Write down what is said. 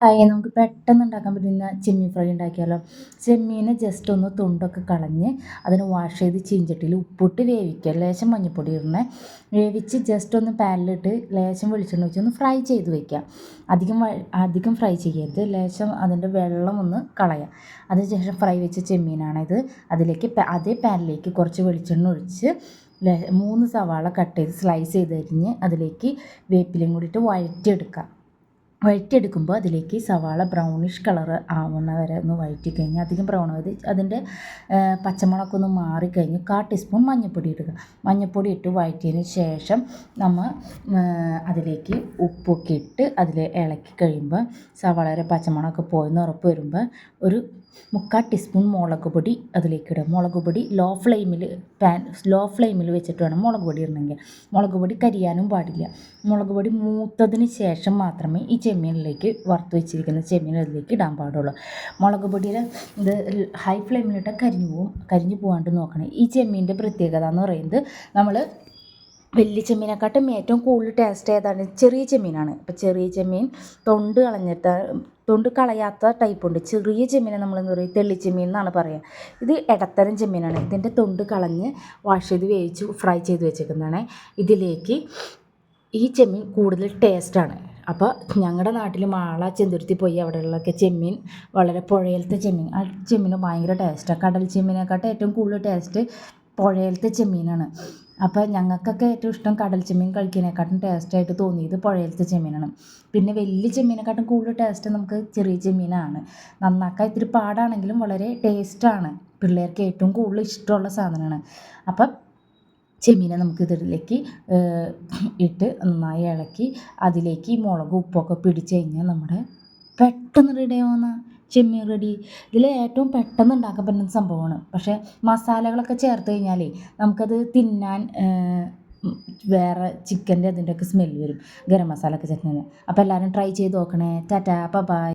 Hi, നമുക്ക് പെട്ടെന്ന് ഉണ്ടാക്കാൻ പറ്റുന്ന ചെമ്മീൻ ഫ്രൈ ഉണ്ടാക്കിയാലോ. ചെമ്മീനെ ജസ്റ്റ് ഒന്ന് തൊണ്ടൊക്കെ കളഞ്ഞ് അതിന് വാഷ് ചെയ്ത് ചീഞ്ചട്ടിയിൽ ഉപ്പിട്ട് വേവിക്കുക. ലേശം മഞ്ഞൾപ്പൊടി ഇടണേ. വേവിച്ച് ജസ്റ്റ് ഒന്ന് പാനിലിട്ട് ലേശം വെളിച്ചെണ്ണ ഒഴിച്ച് ഒന്ന് ഫ്രൈ ചെയ്ത് വയ്ക്കുക. അധികം ഫ്രൈ ചെയ്യരുത്. ലേശം അതിൻ്റെ വെള്ളം ഒന്ന് കളയുക. അതിനുശേഷം ഫ്രൈ വെച്ച ചെമ്മീനാണിത്. അതിലേക്ക് അതേ പാനിലേക്ക് കുറച്ച് വെളിച്ചെണ്ണ ഒഴിച്ച് 3 സവാള കട്ട് ചെയ്ത് സ്ലൈസ് ചെയ്ത് അരിഞ്ഞ് അതിലേക്ക് വേപ്പിലയും കൂടിയിട്ട് വഴറ്റിയെടുക്കുമ്പോൾ അതിലേക്ക് സവാള ബ്രൗണിഷ് കളർ ആവുന്ന വരെ ഒന്ന് വഴറ്റി കഴിഞ്ഞ് അധികം ബ്രൗൺ ആയത് അതിൻ്റെ പച്ചമുളകൊക്കെ ഒന്ന് മാറിക്കഴിഞ്ഞ് 1/4 ടീസ്പൂൺ മഞ്ഞൾപ്പൊടി ഇടുക. മഞ്ഞൾപ്പൊടി ഇട്ട് വഴറ്റിയതിന് ശേഷം നമ്മൾ അതിലേക്ക് ഉപ്പൊക്കെ ഇട്ട് അതിൽ ഇളക്കി കഴിയുമ്പോൾ സവാളയുടെ പച്ചമുളകൊക്കെ പോയെന്ന് ഉറപ്പ് വരുമ്പോൾ ഒരു 1/4 ടീസ്പൂൺ മുളക് പൊടി അതിലേക്ക് ഇടുക. മുളക് പൊടി ലോ ഫ്ലെയിമിൽ വെച്ചിട്ട് വേണം മുളക് പൊടി ഇടണമെങ്കിൽ. മുളക് പൊടി കരിയാനും പാടില്ല. മുളക് പൊടി മൂത്തതിന് ശേഷം മാത്രമേ ഈ ചെമ്മീനിലേക്ക് വറുത്ത് വെച്ചിരിക്കുന്ന ചെമ്മീൻ അതിലേക്ക് ഇടാൻ പാടുള്ളൂ. മുളക് പൊടിയുടെ ഇത് ഹൈ ഫ്ലെയിമിലിട്ട് കരിഞ്ഞു പോകാണ്ട് നോക്കണം. ഈ ചെമ്മീൻ്റെ പ്രത്യേകത എന്ന് പറയുന്നത് നമ്മൾ വലിയ ചെമ്മീനെക്കാട്ടും ഏറ്റവും കൂടുതൽ ടേസ്റ്റ് ഏതാണ്? ചെറിയ ചെമ്മീനാണ്. അപ്പോൾ ചെറിയ ചെമ്മീൻ തൊണ്ട് കളയാത്ത ടൈപ്പുണ്ട്. ചെറിയ ചെമ്മീനെ നമ്മളെന്താ പറയുക, തെള്ളിച്ചെമ്മീൻ എന്നാണ് പറയുക. ഇത് ഇടത്തരം ചെമ്മീനാണ്. ഇതിൻ്റെ തൊണ്ട് കളഞ്ഞ് വാഷ് ചെയ്ത് വേവിച്ച് ഫ്രൈ ചെയ്ത് വെച്ചേക്കുന്നതാണ്. ഇതിലേക്ക് ഈ ചെമ്മീൻ കൂടുതൽ ടേസ്റ്റാണ്. അപ്പോൾ ഞങ്ങളുടെ നാട്ടിൽ മാള ചെന്തുരുത്തി പോയി അവിടെയുള്ളൊക്കെ ചെമ്മീൻ വളരെ പുഴയിലത്തെ ചെമ്മീൻ, ആ ചെമ്മീൻ ഭയങ്കര ടേസ്റ്റാണ്. കടൽ ചെമ്മീനെക്കാട്ടും ഏറ്റവും കൂടുതൽ ടേസ്റ്റ് പുഴയിലത്തെ ചെമ്മീനാണ്. അപ്പോൾ ഞങ്ങൾക്കൊക്കെ ഏറ്റവും ഇഷ്ടം കടൽ ചെമ്മീൻ കഴിക്കുന്നതിനെക്കാട്ടും ടേസ്റ്റായിട്ട് തോന്നിയത് പുഴയിലത്തെ ചെമ്മീനാണ്. പിന്നെ വലിയ ചെമ്മീനെക്കാട്ടും കൂടുതൽ ടേസ്റ്റ് നമുക്ക് ചെറിയ ചെമ്മീനാണ്. നന്നാക്കാൻ ഇത്തിരി പാടാണെങ്കിലും വളരെ ടേസ്റ്റാണ്. പിള്ളേർക്ക് ഏറ്റവും കൂടുതൽ ഇഷ്ടമുള്ള സാധനമാണ്. അപ്പം ചെമ്മീനെ നമുക്ക് ഇതിലേക്ക് ഇട്ട് നന്നായി ഇളക്കി അതിലേക്ക് മുളകും ഉപ്പൊക്കെ പിടിച്ച് കഴിഞ്ഞാൽ നമ്മുടെ പെട്ടെന്ന് റെഡിയാവുന്ന ചെമ്മീൻ റെഡി. ഇതിൽ ഏറ്റവും പെട്ടെന്ന് ഉണ്ടാക്കാൻ പറ്റുന്ന സംഭവമാണ്. പക്ഷേ മസാലകളൊക്കെ ചേർത്ത് കഴിഞ്ഞാലേ നമുക്കത് തിന്നാൻ വേറെ ചിക്കൻ്റെ അതിൻ്റെയൊക്കെ സ്മെല്ല് വരും, ഗരം മസാല ഒക്കെ ചേർത്ത് കഴിഞ്ഞാൽ. അപ്പോൾ എല്ലാവരും ട്രൈ ചെയ്ത് നോക്കണേ. ടാറ്റാ, ബൈ.